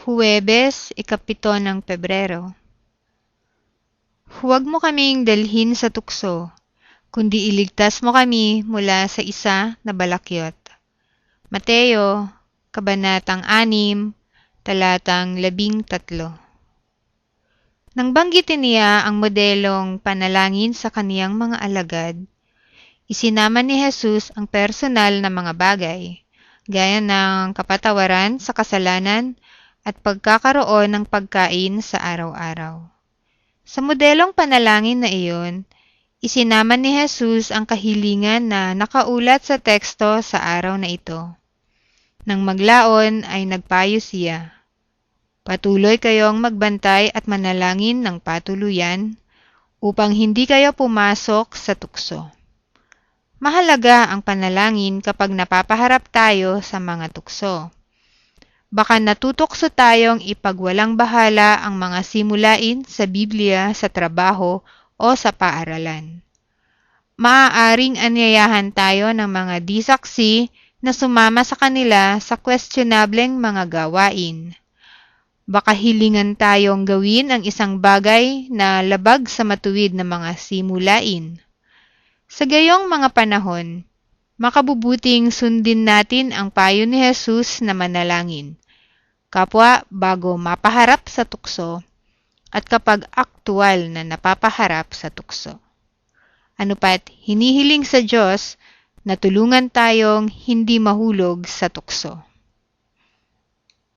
Huwebes, 7 ng Pebrero. Huwag mo kaming dalhin sa tukso, kundi iligtas mo kami mula sa isa na balakyot. Mateo, Kabanatang 6, Talatang 13. Nang banggitin niya ang modelong panalangin sa kaniyang mga alagad, isinama ni Jesus ang personal na mga bagay, gaya ng kapatawaran sa kasalanan at pagkakaroon ng pagkain sa araw-araw. Sa modelong panalangin na iyon, isinama ni Jesus ang kahilingan na nakaulat sa teksto sa araw na ito. Nang maglaon ay nagpayo siya, "Patuloy kayong magbantay at manalangin ng patuluyan upang hindi kayo pumasok sa tukso." Mahalaga ang panalangin kapag napapaharap tayo sa mga tukso. Baka natutokso tayong ipagwalang bahala ang mga simulain sa Biblia sa trabaho o sa paaralan. Maaaring anyayahan tayo ng mga disaksi na sumama sa kanila sa questionableng mga gawain. Baka hilingan tayong gawin ang isang bagay na labag sa matuwid na mga simulain. Sa gayong mga panahon, makabubuting sundin natin ang payo ni Jesus na manalangin, kapwa bago mapaharap sa tukso, at kapag aktual na napapaharap sa tukso. Ano pat hinihiling sa Diyos na tulungan tayong hindi mahulog sa tukso.